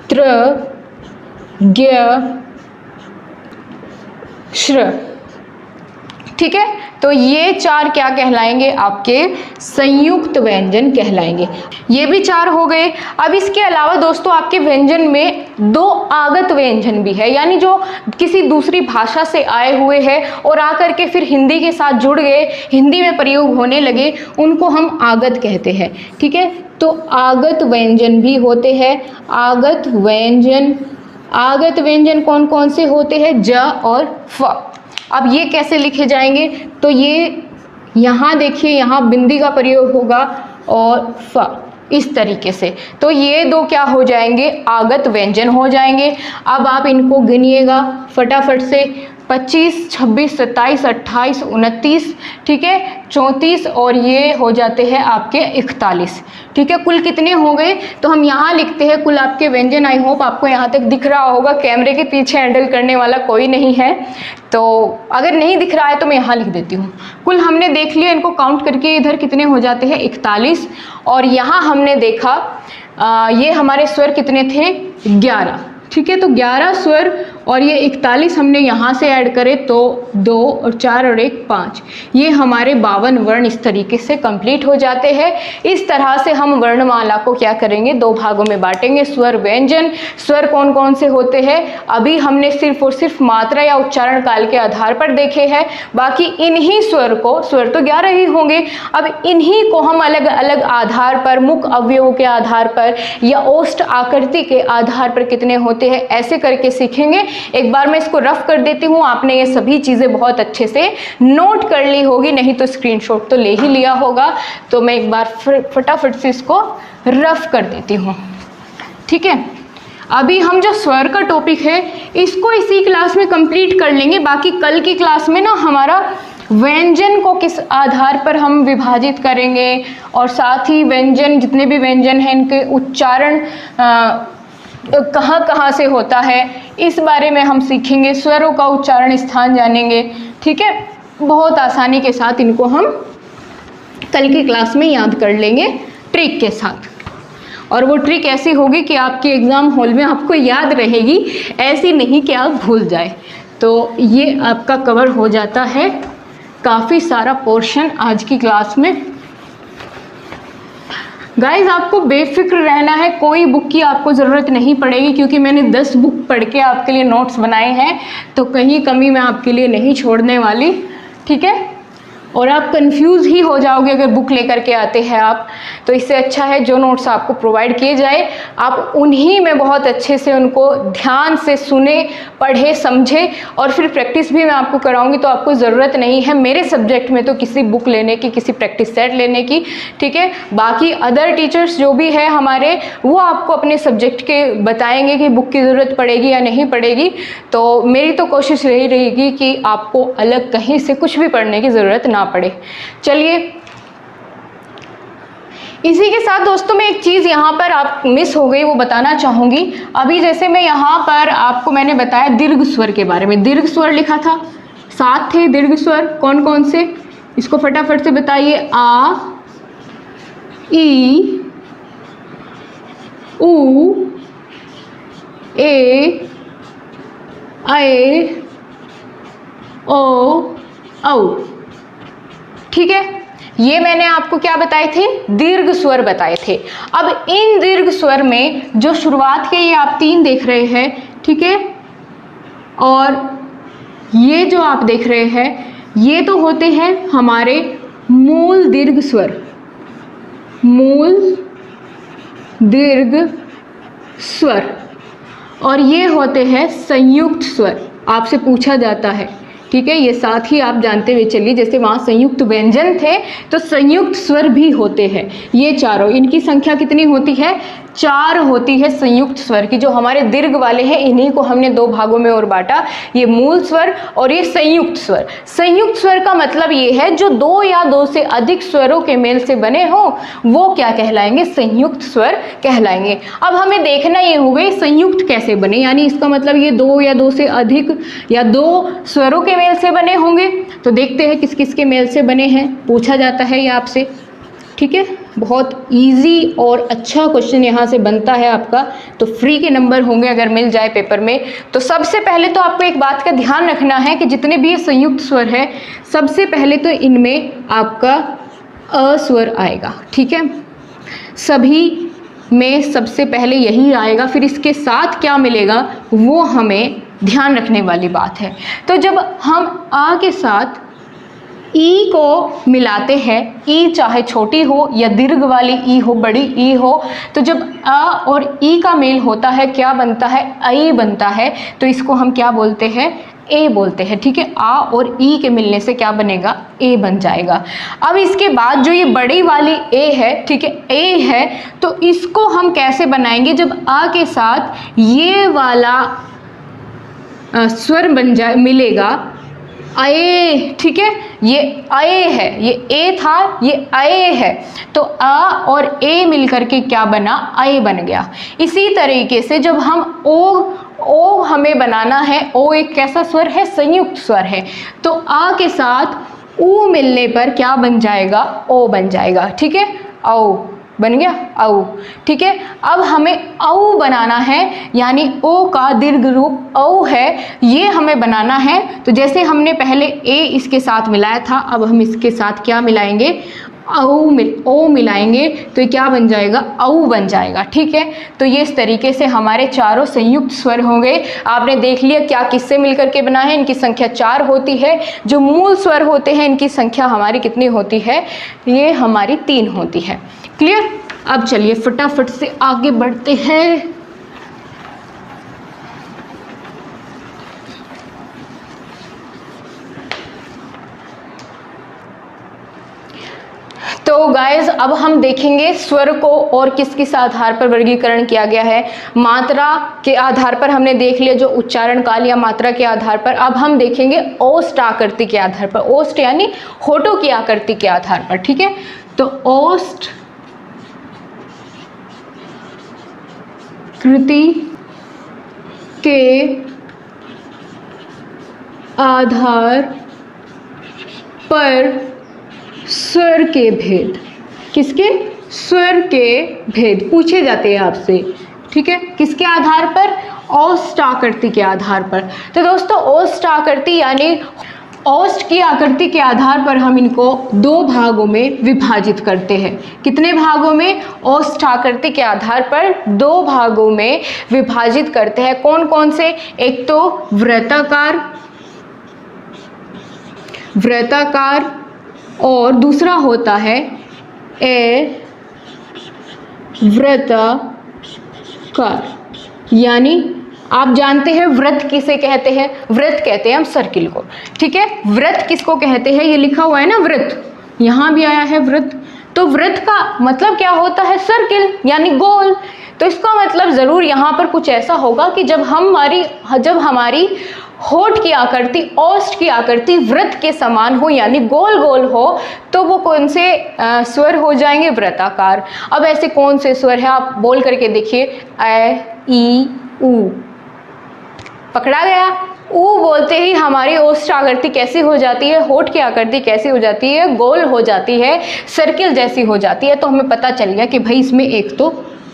[SPEAKER 1] त्र, ज्ञ, श्र, ठीक है। तो ये 4 क्या कहलाएंगे, आपके संयुक्त व्यंजन कहलाएंगे। ये भी 4 हो गए। अब इसके अलावा दोस्तों आपके व्यंजन में 2 आगत व्यंजन भी है, यानी जो किसी दूसरी भाषा से आए हुए हैं और आकर के फिर हिंदी के साथ जुड़ गए, हिंदी में प्रयोग होने लगे, उनको हम आगत कहते हैं, ठीक है। तो आगत व्यंजन भी होते हैं। आगत व्यंजन कौन कौन से होते हैं, ज और फ। अब ये कैसे लिखे जाएंगे, तो ये यहाँ देखिए, यहाँ बिंदी का प्रयोग होगा और फ, इस तरीके से। तो ये 2 क्या हो जाएंगे, आगत व्यंजन हो जाएंगे। अब आप इनको गिनिएगा फटाफट से, 25, 26, 27, 28, 29, ठीक है, 34 और ये हो जाते हैं आपके 41, ठीक है। कुल कितने हो गए, तो हम यहाँ लिखते हैं कुल आपके व्यंजन। आई होप आपको यहाँ तक दिख रहा होगा, कैमरे के पीछे हैंडल करने वाला कोई नहीं है, तो अगर नहीं दिख रहा है तो मैं यहाँ लिख देती हूँ। कुल हमने देख लिया, इनको काउंट करके इधर कितने हो जाते हैं, 41, और यहाँ हमने देखा ये हमारे स्वर कितने थे, 11, ठीक है। तो 11 स्वर और ये 41 हमने यहाँ से ऐड करे तो 2 और 4 और 1 5, ये हमारे 52 वर्ण इस तरीके से कंप्लीट हो जाते हैं। इस तरह से हम वर्णमाला को क्या करेंगे, 2 भागों में बांटेंगे, स्वर व्यंजन। स्वर कौन कौन से होते हैं, अभी हमने सिर्फ और सिर्फ मात्रा या उच्चारण काल के आधार पर देखे हैं। बाकी इन्हीं स्वर को, स्वर तो 11 ही होंगे, अब इन्हीं को हम अलग अलग आधार पर, मुख अवयवों के आधार पर या ओष्ठ आकृति के आधार पर कितने होते हैं, ऐसे करके सीखेंगे। एक बार मैं इसको रफ कर देती हूँ, आपने ये सभी चीज़ें बहुत अच्छे से नोट कर ली होगी, नहीं तो स्क्रीनशॉट तो ले ही लिया होगा। तो मैं एक बार फटाफट से इसको रफ कर देती हूँ, ठीक है। अभी हम जो स्वर का टॉपिक है इसको इसी क्लास में कंप्लीट कर लेंगे। बाकी कल की क्लास में ना हमारा व्यंजन को किस आधार पर हम विभाजित करेंगे और साथ ही व्यंजन, जितने भी व्यंजन हैं इनके उच्चारण कहाँ कहाँ से होता है, इस बारे में हम सीखेंगे। स्वरों का उच्चारण स्थान जानेंगे, ठीक है। बहुत आसानी के साथ इनको हम कल की क्लास में याद कर लेंगे ट्रिक के साथ। और वो ट्रिक ऐसी होगी कि आपके एग्ज़ाम हॉल में आपको याद रहेगी, ऐसी नहीं कि आप भूल जाए। तो ये आपका कवर हो जाता है काफ़ी सारा पोर्शन आज की क्लास में। गाइज आपको बेफिक्र रहना है, कोई बुक की आपको ज़रूरत नहीं पड़ेगी, क्योंकि मैंने 10 बुक पढ़ के आपके लिए नोट्स बनाए हैं, तो कहीं कमी मैं आपके लिए नहीं छोड़ने वाली, ठीक है। और आप कंफ्यूज ही हो जाओगे अगर बुक लेकर के आते हैं आप, तो इससे अच्छा है जो नोट्स आपको प्रोवाइड किए जाए आप उन्हीं में बहुत अच्छे से उनको ध्यान से सुने, पढ़े, समझे, और फिर प्रैक्टिस भी मैं आपको कराऊंगी। तो आपको ज़रूरत नहीं है मेरे सब्जेक्ट में तो किसी बुक लेने की, किसी प्रैक्टिस सेट लेने की, ठीक है। बाकी अदर टीचर्स जो भी है हमारे, वो आपको अपने सब्जेक्ट के बताएंगे कि बुक की ज़रूरत पड़ेगी या नहीं पड़ेगी। तो मेरी तो कोशिश यही रहेगी कि आपको अलग कहीं से कुछ भी पढ़ने की ज़रूरत ना पड़े। चलिए, इसी के साथ दोस्तों मैं एक चीज़ यहाँ पर आप मिस हो गई वो बताना चाहूँगी। अभी जैसे मैं यहाँ पर आपको मैंने बताया दीर्घ स्वर के बारे में, दीर्घ स्वर लिखा था, 7 थे दीर्घ स्वर, कौन कौन से, इसको फटाफट से बताइए। आ, ई, ऊ, ए, ऐ, ओ, औ, ठीक है। ये मैंने आपको क्या बताए थे, दीर्घ स्वर बताए थे। अब इन दीर्घ स्वर में जो शुरुआत के ये आप 3 देख रहे हैं, ठीक है, और ये जो आप देख रहे हैं ये तो होते हैं हमारे मूल दीर्घ स्वर, मूल दीर्घ स्वर, और ये होते हैं संयुक्त स्वर। आपसे पूछा जाता है, ठीक है, ये साथ ही आप जानते हुए चलिए, जैसे वहाँ संयुक्त व्यंजन थे तो संयुक्त स्वर भी होते हैं। ये चारों, इनकी संख्या कितनी होती है, 4 होती है संयुक्त स्वर की। जो हमारे दीर्घ वाले हैं इन्हीं को हमने 2 भागों में और बांटा, ये मूल स्वर और ये संयुक्त स्वर। संयुक्त स्वर का मतलब ये है जो 2 या 2 से अधिक स्वरों के मेल से बने हो वो क्या कहलाएंगे, संयुक्त स्वर कहलाएंगे। अब हमें देखना ये हो गई संयुक्त कैसे बने, यानी इसका मतलब ये 2 या 2 से अधिक या 2 स्वरों के मेल से बने होंगे। तो देखते हैं किस किस के मेल से बने हैं, पूछा जाता है ये आपसे, ठीक है। बहुत इजी और अच्छा क्वेश्चन यहाँ से बनता है आपका, तो फ्री के नंबर होंगे अगर मिल जाए पेपर में। तो सबसे पहले तो आपको एक बात का ध्यान रखना है कि जितने भी ये संयुक्त स्वर है, सबसे पहले तो इनमें आपका अ स्वर आएगा, ठीक है। सभी में सबसे पहले यही आएगा, फिर इसके साथ क्या मिलेगा वो हमें ध्यान रखने वाली बात है। तो जब हम आ के साथ ई को मिलाते हैं, ई चाहे छोटी हो या दीर्घ वाली ई हो, बड़ी ई हो, तो जब आ और ई का मेल होता है क्या बनता है, ऐ बनता है। तो इसको हम क्या बोलते हैं, ए बोलते हैं, ठीक है। आ और ई के मिलने से क्या बनेगा, ए बन जाएगा। अब इसके बाद जो ये बड़ी वाली ए है, ठीक है, ए है, तो इसको हम कैसे बनाएंगे, जब आ के साथ ये वाला स्वर बन जाए, मिलेगा ए, ठीक है, ये ए है, ये ए था, ये ए है, तो आ और ए मिलकर के क्या बना, ए बन गया। इसी तरीके से जब हम ओ हमें बनाना है, ओ एक कैसा स्वर है, संयुक्त स्वर है, तो आ के साथ ऊ मिलने पर क्या बन जाएगा, ओ बन जाएगा, ठीक है, औ बन गया, औ, ठीक है। अब हमें औ बनाना है, यानी ओ का दीर्घ रूप औ है, ये हमें बनाना है। तो जैसे हमने पहले ए इसके साथ मिलाया था, अब हम इसके साथ क्या मिलाएंगे, ओ मिलाएंगे, तो ये क्या बन जाएगा, औ बन जाएगा, ठीक है। तो ये इस तरीके से हमारे चारों संयुक्त स्वर होंगे। आपने देख लिया क्या किससे मिलकर के बना है, इनकी संख्या 4 होती है। जो मूल स्वर होते हैं इनकी संख्या हमारी कितनी होती है, ये हमारी 3 होती है। क्लियर। अब चलिए फटाफट से आगे बढ़ते हैं। तो गाइस अब हम देखेंगे स्वर को और किस किस आधार पर वर्गीकरण किया गया है। मात्रा के आधार पर हमने देख लिया, जो उच्चारण काल या मात्रा के आधार पर। अब हम देखेंगे ओष्ठ आकृति के आधार पर, ओष्ठ यानी होठों की आकृति के आधार पर, ठीक है। तो ओष्ठ कृति के आधार पर स्वर के भेद, किसके, स्वर के भेद पूछे जाते हैं आपसे, ठीक है। किसके आधार पर, ओष्ठ आकृति के आधार पर। तो दोस्तों ओष्ठ आकृति यानी ओष्ठ की आकृति के आधार पर हम इनको दो भागों में विभाजित करते हैं। कितने भागों में? ओष्ठ आकृति के आधार पर दो भागों में विभाजित करते हैं। कौन कौन से? एक तो वृत्ताकार और दूसरा होता है वृत्ताकार। यानी आप जानते हैं वृत्त किसे कहते हैं? वृत्त कहते हैं हम सर्किल को, ठीक है। वृत्त किसको कहते हैं? ये लिखा हुआ है ना वृत्त, यहाँ भी आया है वृत्त। तो वृत्त का मतलब क्या होता है? सर्किल यानी गोल। तो इसका मतलब जरूर यहाँ पर कुछ ऐसा होगा कि जब हमारी होठ की आकृति, ओष्ठ की आकृति वृत्त के समान हो यानी गोल गोल हो, तो वो कौन से स्वर हो जाएंगे? वृत्ताकार। अब ऐसे कौन से स्वर है आप बोल करके देखिए। ए, ई, ऊ। पकड़ा गया? ऊ बोलते ही हमारी ओष्ठ आकृति कैसी हो जाती है? होठ की आकृति कैसी हो जाती है? गोल हो जाती है, सर्किल जैसी हो जाती है। तो हमें पता चल गया कि भाई इसमें एक तो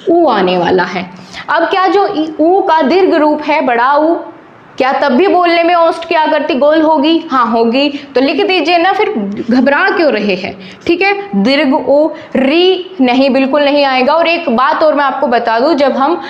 [SPEAKER 1] ऊ आने वाला है। अब क्या जो ऊ का दीर्घ रूप है, बड़ा ऊ, क्या तब भी बोलने में ओष्ठ की आकृति गोल होगी? हाँ होगी। तो लिख दीजिए ना, फिर घबरा क्यों रहे हैं? ठीक है, दीर्घ ऊ। री नहीं, बिल्कुल नहीं आएगा। और एक बात और मैं आपको बता दूं, जब हम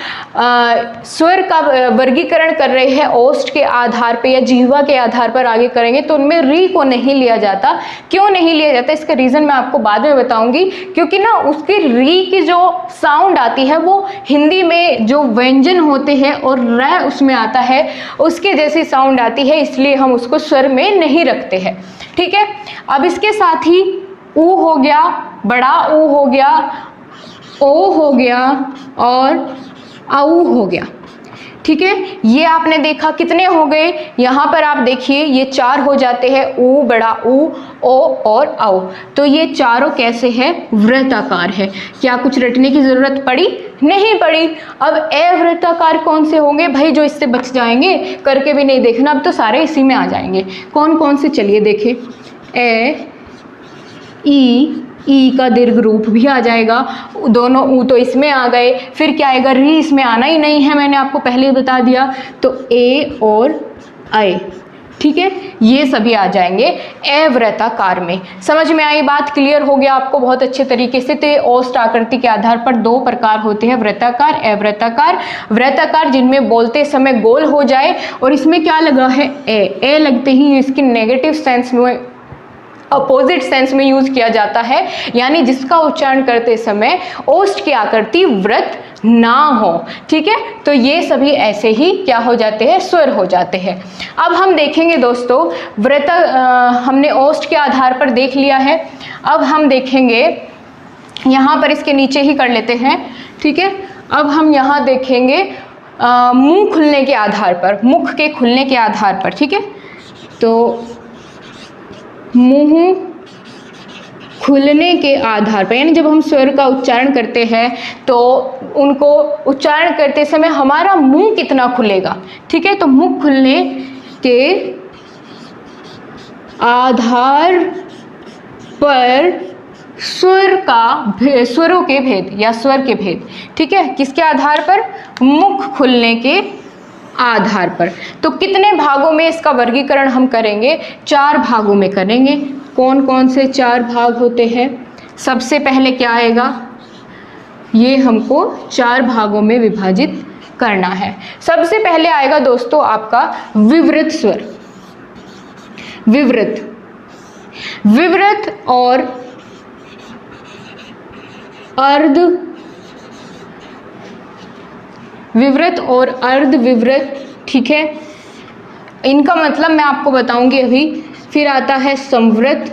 [SPEAKER 1] स्वर का वर्गीकरण कर रहे हैं ओष्ठ के आधार पे या जिह्वा के आधार पर आगे करेंगे, तो उनमें री को नहीं लिया जाता। क्यों नहीं लिया जाता? इसका रीजन मैं आपको बाद में बताऊंगी। क्योंकि ना उसकी री की जो साउंड आती है वो हिंदी में जो व्यंजन होते हैं और र उसमें आता है, उसके जैसी साउंड आती है, इसलिए हम उसको स्वर में नहीं रखते हैं। ठीक है, अब इसके साथ ही ऊ हो गया, बड़ा ऊ हो गया, ओ हो गया और आऊ हो गया। ठीक है, ये आपने देखा कितने हो गए? यहाँ पर आप देखिए ये 4 हो जाते हैं, ऊ, बड़ा ऊ, ओ और आओ। तो ये चारों कैसे हैं? वृत्ताकार है। क्या कुछ रटने की जरूरत पड़ी? नहीं पड़ी। अब अवृत्ताकार कौन से होंगे भाई? जो इससे बच जाएंगे, करके भी नहीं देखना, अब तो सारे इसी में आ जाएंगे। कौन कौन से? चलिए देखें। ए, ई का दीर्घ रूप भी आ जाएगा, दोनों ऊ तो इसमें आ गए। फिर क्या आएगा? री इसमें आना ही नहीं है, मैंने आपको पहले ही बता दिया। तो ए और ऐ, ठीक है, ये सभी आ जाएंगे अवृत्ताकार में। समझ में आई बात? क्लियर हो गया आपको बहुत अच्छे तरीके से। तो ये ओष्ठ आकृति के आधार पर 2 प्रकार होते हैं, वृत्ताकार, अवृत्ताकार। वृत्ताकार जिनमें बोलते समय गोल हो जाए, और इसमें क्या लगा है? ए लगते ही इसकी नेगेटिव सेंस में, अपोजिट सेंस में यूज किया जाता है, यानी जिसका उच्चारण करते समय ओष्ठ की आकृति वृत्त ना हो। ठीक है, तो ये सभी ऐसे ही क्या हो जाते हैं? स्वर हो जाते हैं। अब हम देखेंगे दोस्तों, हमने ओष्ठ के आधार पर देख लिया है। अब हम देखेंगे, यहाँ पर इसके नीचे ही कर लेते हैं। ठीक है, अब हम यहाँ देखेंगे मुंह खुलने के आधार पर, मुख के खुलने के आधार पर। ठीक है, तो मुंह खुलने के आधार पर, यानी जब हम स्वर का उच्चारण करते हैं तो उनको उच्चारण करते समय हमारा मुंह कितना खुलेगा। ठीक है, तो मुंह खुलने के आधार पर स्वरों के भेद या स्वर के भेद। ठीक है, किसके आधार पर? मुख खुलने के आधार पर। तो कितने भागों में इसका वर्गीकरण हम करेंगे? 4 भागों में करेंगे। कौन कौन से 4 भाग होते हैं? सबसे पहले क्या आएगा? ये हमको 4 भागों में विभाजित करना है। सबसे पहले आएगा दोस्तों आपका विवृत स्वर। विवृत और अर्ध विवृत और अर्ध विवृत। ठीक है, इनका मतलब मैं आपको बताऊंगी अभी। फिर आता है संवृत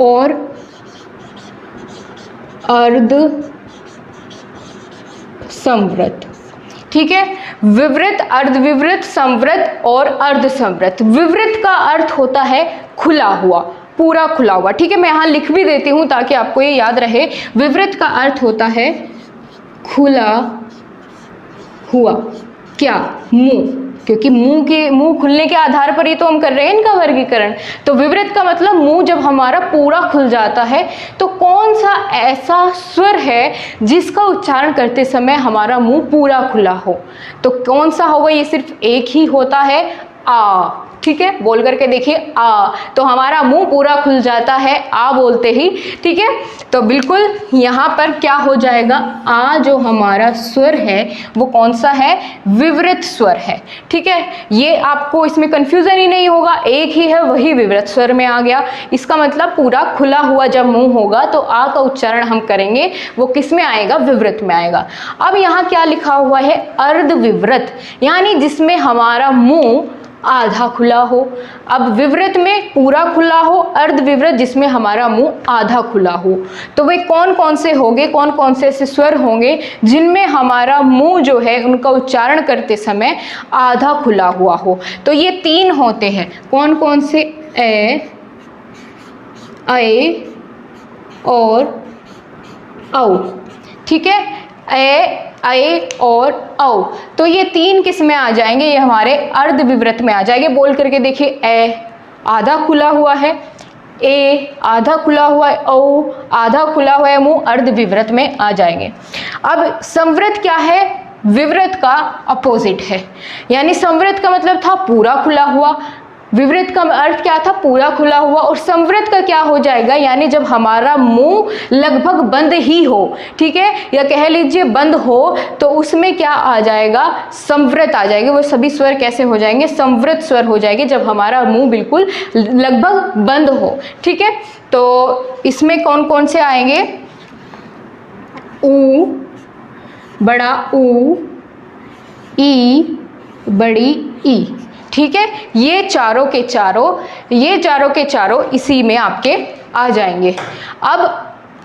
[SPEAKER 1] और अर्ध संवृत। ठीक है, विवृत, अर्धविवृत, संवृत और अर्ध संवृत। विवृत का अर्थ होता है खुला हुआ, पूरा खुला हुआ। ठीक है, मैं यहाँ लिख भी देती हूँ ताकि आपको ये याद रहे। विवृत का अर्थ होता है खुला हुआ। क्या? मुंह, क्योंकि मुंह खुलने के आधार पर ही तो हम कर रहे हैं इनका वर्गीकरण। तो विवृत का मतलब मुंह जब हमारा पूरा खुल जाता है। तो कौन सा ऐसा स्वर है जिसका उच्चारण करते समय हमारा मुंह पूरा खुला हो? तो कौन सा होगा? ये सिर्फ एक ही होता है, आ। ठीक है, बोल करके देखिए आ, तो हमारा मुंह पूरा खुल जाता है आ बोलते ही। ठीक है, तो बिल्कुल यहाँ पर क्या हो जाएगा, आ जो हमारा स्वर है वो कौन सा है, विवृत स्वर है। ठीक है, ये आपको इसमें कंफ्यूजन ही नहीं होगा, एक ही है वही विवृत स्वर में आ गया। इसका मतलब पूरा खुला हुआ जब मुंह होगा तो आ का उच्चारण हम करेंगे वो किस में आएगा, विवृत में आएगा। अब यहाँ क्या लिखा हुआ है, अर्ध विवृत, यानी जिसमें हमारा मुंह आधा खुला हो। अब विवृत में पूरा खुला हो, अर्ध विवृत जिसमें हमारा मुंह आधा खुला हो। तो वे कौन कौन से होंगे, कौन कौन से ऐसे स्वर होंगे जिनमें हमारा मुंह जो है उनका उच्चारण करते समय आधा खुला हुआ हो। तो ये 3 होते हैं, कौन कौन से, ए, और औ। ठीक है, ए और औ, तो ये 3 किस में आ जाएंगे, ये हमारे अर्ध विवृत में आ जाएंगे। बोल करके देखिए, ए आधा खुला हुआ है, ए आधा खुला हुआ है, औ आधा खुला हुआ है, मुंह अर्ध विवृत में आ जाएंगे। अब संवृत क्या है, विवृत का अपोजिट है, यानी संवृत का मतलब था पूरा खुला हुआ, विवृत का अर्थ क्या था, पूरा खुला हुआ। और संवृत का क्या हो जाएगा, यानी जब हमारा मुंह लगभग बंद ही हो, ठीक है, या कह लीजिए बंद हो, तो उसमें क्या आ जाएगा, संवृत आ जाएगा। वो सभी स्वर कैसे हो जाएंगे, संवृत स्वर हो जाएंगे जब हमारा मुंह बिल्कुल लगभग बंद हो। ठीक है, तो इसमें कौन कौन से आएंगे, ऊ, बड़ा ऊ, ई, बड़ी ई। ठीक है, ये चारों के चारों इसी में आपके आ जाएंगे। अब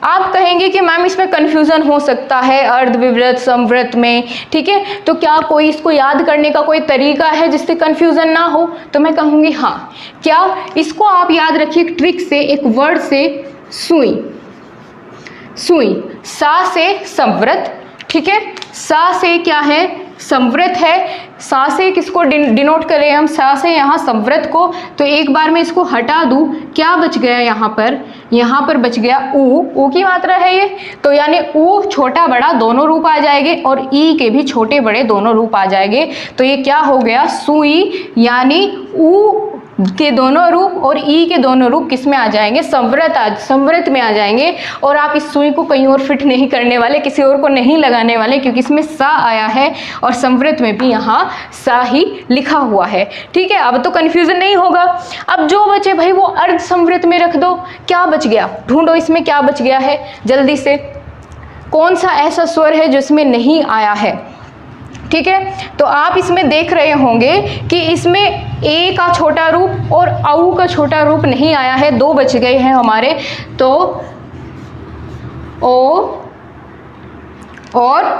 [SPEAKER 1] आप कहेंगे कि मैम इसमें कन्फ्यूज़न हो सकता है अर्ध विवृत संवृत में, ठीक है, तो क्या कोई इसको याद करने का कोई तरीका है जिससे कन्फ्यूज़न ना हो? तो मैं कहूँगी हाँ, क्या, इसको आप याद रखिए ट्रिक से, एक वर्ड से, सुई। सुई, सा से संवृत, ठीक है, सा से क्या है, संवृत है। सा से किसको डिनोट करें हम, सा से यहाँ संवृत को। तो एक बार मैं इसको हटा दूं, क्या बच गया यहाँ पर बच गया ऊ की मात्रा है ये, तो यानी ऊ छोटा बड़ा दोनों रूप आ जाएंगे और ई के भी छोटे बड़े दोनों रूप आ जाएंगे। तो ये क्या हो गया, सुई, यानी ऊ के दोनों रूप और ई के दोनों रूप किस में आ जाएंगे, संवृत में आ जाएंगे। और आप इस सुई को कहीं और फिट नहीं करने वाले, किसी और को नहीं लगाने वाले, क्योंकि इसमें सा आया है और संवृत में भी यहाँ सा ही लिखा हुआ है। ठीक है, अब तो कंफ्यूजन नहीं होगा। अब जो बचे भाई वो अर्ध संवृत में रख दो। क्या बच गया, ढूंढो इसमें क्या बच गया है जल्दी से, कौन सा ऐसा स्वर है जिसमें नहीं आया है। ठीक है, तो आप इसमें देख रहे होंगे कि इसमें ए का छोटा रूप और औ का छोटा रूप नहीं आया है, 2 बच गए हैं हमारे। तो ओ और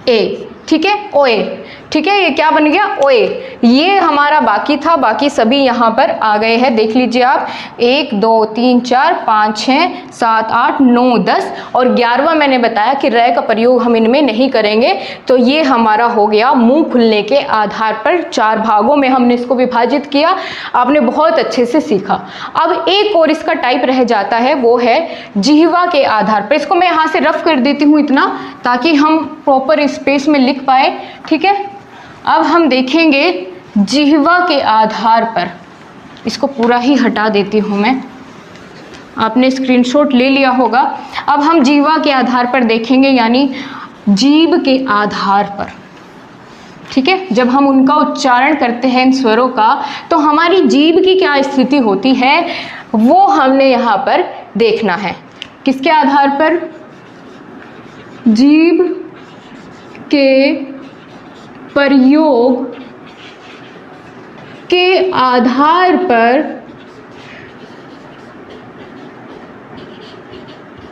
[SPEAKER 1] ए, ठीक है, ओए। ठीक है, ये क्या बन गया, ओए। ये हमारा बाकी था, बाकी सभी यहाँ पर आ गए हैं। देख लीजिए आप, 1 2 3 4 5 6 7 8 9 10 और 11वां मैंने बताया कि रै का प्रयोग हम इनमें नहीं करेंगे। तो ये हमारा हो गया मुंह खुलने के आधार पर 4 भागों में हमने इसको विभाजित किया। आपने बहुत अच्छे से सीखा। अब एक और इसका टाइप रह जाता है, वो है जिह्वा के आधार पर। इसको मैं यहाँ से रफ कर देती हूँ इतना, ताकि हम प्रॉपर स्पेस में लिख पाए। ठीक है, अब हम देखेंगे जिह्वा के आधार पर, इसको पूरा ही हटा देती हूँ मैं, आपने स्क्रीनशॉट ले लिया होगा। अब हम जिह्वा के आधार पर देखेंगे, यानी जीभ के आधार पर। ठीक है, जब हम उनका उच्चारण करते हैं इन स्वरों का, तो हमारी जीभ की क्या स्थिति होती है वो हमने यहाँ पर देखना है। किसके आधार पर, जीभ के प्रयोग के आधार पर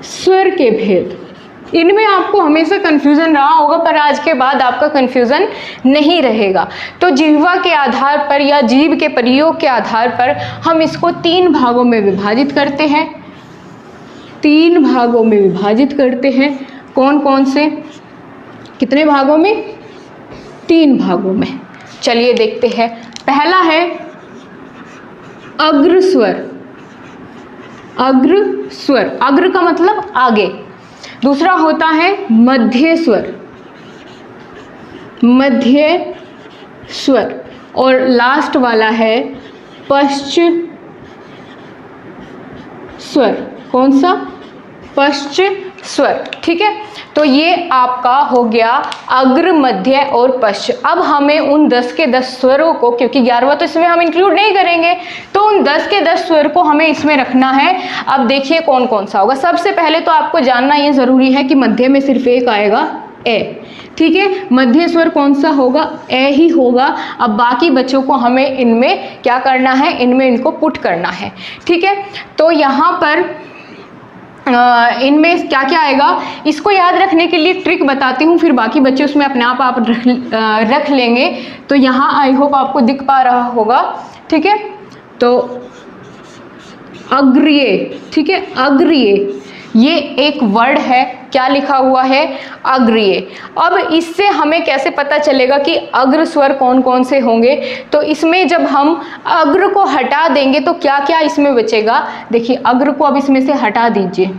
[SPEAKER 1] स्वर के भेद। इनमें आपको हमेशा कंफ्यूजन रहा होगा, पर आज के बाद आपका कंफ्यूजन नहीं रहेगा। तो जिह्वा के आधार पर या जीभ के प्रयोग के आधार पर हम इसको 3 भागों में विभाजित करते हैं। 3 भागों में विभाजित करते हैं। कौन कौन से, कितने भागों में, 3 भागों में। चलिए देखते हैं। पहला है अग्र स्वर। अग्र स्वर, अग्र का मतलब आगे। दूसरा होता है मध्य स्वर, मध्य स्वर। और लास्ट वाला है पश्च स्वर। कौन सा? पश्च स्वर। ठीक है, तो ये आपका हो गया अग्र, मध्य और पश्च। अब हमें उन 10 के 10 स्वरों को, क्योंकि 11वां तो इसमें हम इंक्लूड नहीं करेंगे, तो उन 10 के 10 स्वर को हमें इसमें रखना है। अब देखिए कौन कौन सा होगा। सबसे पहले तो आपको जानना ये जरूरी है कि मध्य में सिर्फ एक आएगा, ए। ठीक है, मध्य स्वर कौन सा होगा? ए ही होगा। अब बाकी बच्चों को हमें इनमें क्या करना है? इनमें इनको पुट करना है। ठीक है, तो यहाँ पर इनमें क्या क्या आएगा इसको याद रखने के लिए ट्रिक बताती हूँ, फिर बाकी बच्चे उसमें अपने आप रख लेंगे। तो यहाँ आई होप आपको दिख पा रहा होगा। ठीक है, तो अग्रिय, ठीक है, अग्रिय ये एक वर्ड है। क्या लिखा हुआ है? अग्रिय। अब इससे हमें कैसे पता चलेगा कि अग्र स्वर कौन कौन से होंगे? तो इसमें जब हम अग्र को हटा देंगे तो क्या क्या इसमें बचेगा? देखिए, अग्र को अब इसमें से हटा दीजिए,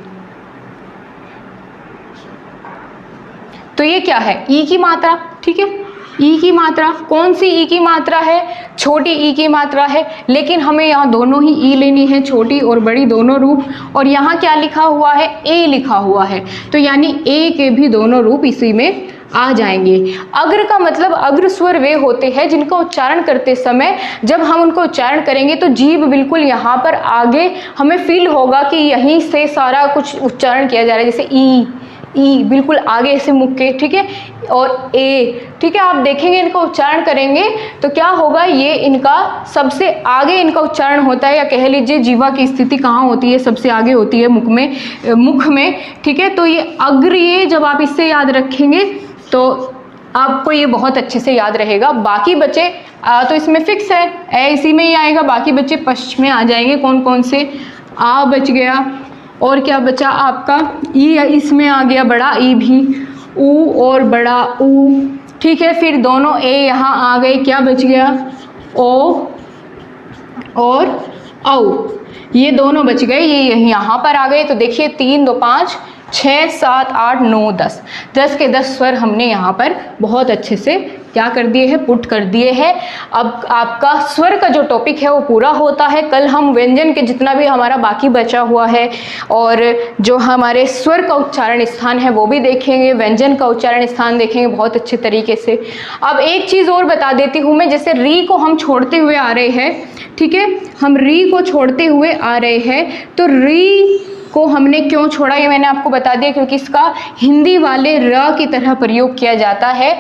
[SPEAKER 1] तो ये क्या है? ई की मात्रा। ठीक है, ई की मात्रा। कौन सी ई की मात्रा है? छोटी ई की मात्रा है, लेकिन हमें यहाँ दोनों ही ई लेनी है, छोटी और बड़ी दोनों रूप। और यहाँ क्या लिखा हुआ है? ए लिखा हुआ है, तो यानी ए के भी दोनों रूप इसी में आ जाएंगे। अग्र का मतलब अग्र स्वर वे होते हैं जिनका उच्चारण करते समय जब हम उनको उच्चारण करेंगे तो जीभ बिल्कुल यहाँ पर आगे हमें फील होगा कि यहीं से सारा कुछ उच्चारण किया जा रहा है, जैसे ई, ई बिल्कुल आगे से मुख के। ठीक है, और ए। ठीक है, आप देखेंगे इनका उच्चारण करेंगे तो क्या होगा? ये इनका सबसे आगे इनका उच्चारण होता है, या कह लीजिए जीवा की स्थिति कहाँ होती है? सबसे आगे होती है मुख में। ठीक है, तो ये अग्र, ये जब आप इससे याद रखेंगे तो आपको ये बहुत अच्छे से याद रहेगा। बाकी बच्चे तो इसमें फिक्स है, ए इसी में ही आएगा। बाकी बच्चे पश्च में आ जाएंगे। कौन कौन से? आ बच गया, और क्या बचा आपका? ई इसमें आ गया, बड़ा ई भी, ऊ और बड़ा ऊ। ठीक है, फिर दोनों ए यहाँ आ गए। क्या बच गया? ओ और औ, ये दोनों बच गए, ये यहाँ पर आ गए। तो देखिए 3 2 5 6 7 8 9 10, 10 के 10 स्वर हमने यहाँ पर बहुत अच्छे से क्या कर दिए हैं? पुट कर दिए हैं। अब आपका स्वर का जो टॉपिक है वो पूरा होता है। कल हम व्यंजन के जितना भी हमारा बाकी बचा हुआ है और जो हमारे स्वर का उच्चारण स्थान है वो भी देखेंगे, व्यंजन का उच्चारण स्थान देखेंगे बहुत अच्छे तरीके से। अब एक चीज़ और बता देती हूँ मैं, जैसे री को हम छोड़ते हुए आ रहे हैं। ठीक है, हम री को छोड़ते हुए आ रहे हैं, तो री को हमने क्यों छोड़ा ये मैंने आपको बता दिया, क्योंकि इसका हिंदी वाले र की तरह प्रयोग किया जाता है।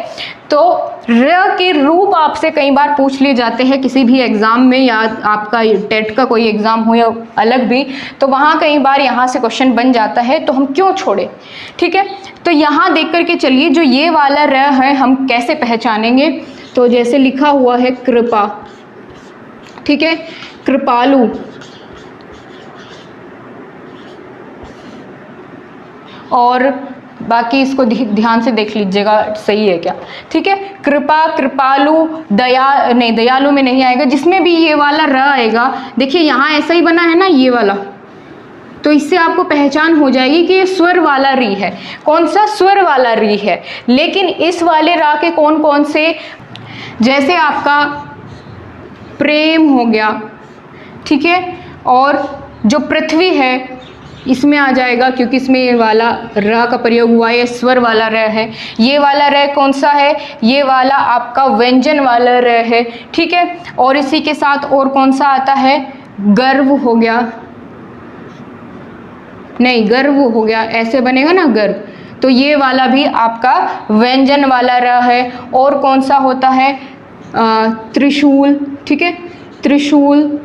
[SPEAKER 1] तो र के रूप आपसे कई बार पूछ लिए जाते हैं किसी भी एग्जाम में, या आपका टेट का कोई एग्जाम हो या अलग भी, तो वहाँ कई बार यहाँ से क्वेश्चन बन जाता है, तो हम क्यों छोड़े। ठीक है, तो यहाँ देख करके चलिए जो ये वाला र है हम कैसे पहचानेंगे। तो जैसे लिखा हुआ है कृपा, ठीक है, कृपालु, और बाकी इसको ध्यान से देख लीजिएगा सही है क्या। ठीक है, कृपा, कृपालु, दया नहीं, दयालु में नहीं आएगा। जिसमें भी ये वाला र आएगा, देखिए यहाँ ऐसा ही बना है ना ये वाला, तो इससे आपको पहचान हो जाएगी कि ये स्वर वाला री है। कौन सा? स्वर वाला री है। लेकिन इस वाले रा के कौन कौन से, जैसे आपका प्रेम हो गया, ठीक है, और जो पृथ्वी है इसमें आ जाएगा, क्योंकि इसमें ये वाला र का प्रयोग हुआ है, स्वर वाला र है। ये वाला र कौन सा है? ये वाला आपका व्यंजन वाला र है। ठीक है, और इसी के साथ और कौन सा आता है? गर्व हो गया, नहीं गर्व हो गया, ऐसे बनेगा ना गर्व, तो ये वाला भी आपका व्यंजन वाला र है। और कौन सा होता है? त्रिशूल, ठीक है, त्रिशूल,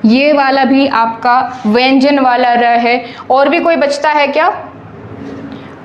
[SPEAKER 1] ये वाला भी आपका व्यंजन वाला र है। और भी कोई बचता है क्या?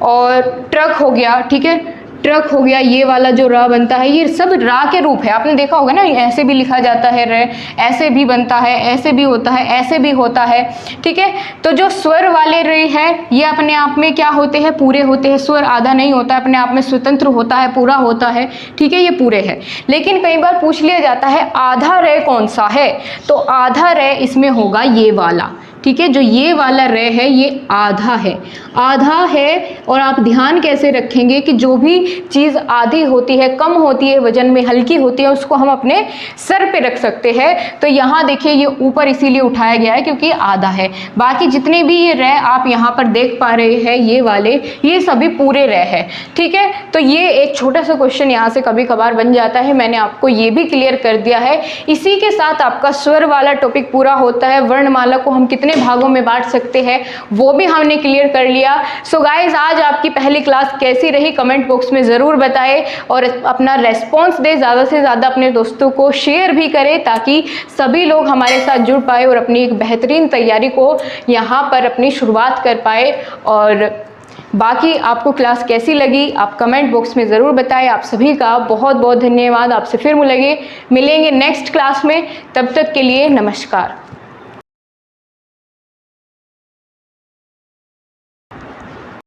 [SPEAKER 1] और ट्रक हो गया, ठीक है, ट्रक हो गया, ये वाला जो र बनता है, ये सब रा के रूप है। आपने देखा होगा ना, ऐसे भी लिखा जाता है र, ऐसे भी बनता है, ऐसे भी होता है, ऐसे भी होता है। ठीक है, तो जो स्वर वाले रे है ये अपने आप में क्या होते हैं? पूरे होते हैं। स्वर आधा नहीं होता है, अपने आप में स्वतंत्र होता है, पूरा होता है। ठीक है, ये पूरे है। लेकिन कई बार पूछ लिया जाता है आधा रे कौन सा है, तो आधा रे इसमें होगा ये वाला। ठीक है। जो ये वाला रे है ये आधा है, आधा है। और आप ध्यान कैसे रखेंगे कि जो भी चीज़ आधी होती है, कम होती है, वजन में हल्की होती है, उसको हम अपने सर पे रख सकते हैं। तो यहाँ देखिए ये ऊपर इसीलिए उठाया गया है क्योंकि आधा है। बाकी जितने भी ये रे आप यहाँ पर देख पा रहे हैं ये वाले, ये सभी पूरे रे है, ठीक है। तो ये एक छोटा सा क्वेश्चन यहाँ से कभी कभार बन जाता है, मैंने आपको ये भी क्लियर कर दिया है। इसी के साथ आपका स्वर वाला टॉपिक पूरा होता है। वर्णमाला को हम कितने भागों में बांट सकते हैं वो भी हमने क्लियर कर लिया। सो गाइज, आज आपकी पहली क्लास कैसी रही कमेंट बॉक्स में ज़रूर बताएं और अपना रेस्पॉन्स दे, ज़्यादा से ज़्यादा अपने दोस्तों को शेयर भी करें ताकि सभी लोग हमारे साथ जुड़ पाए और अपनी एक बेहतरीन तैयारी को यहाँ पर अपनी शुरुआत कर पाए। और बाकी आपको क्लास कैसी लगी आप कमेंट बॉक्स में ज़रूर बताएं। आप सभी का बहुत बहुत धन्यवाद। आपसे फिर मिलेंगे नेक्स्ट क्लास में, तब तक के लिए नमस्कार।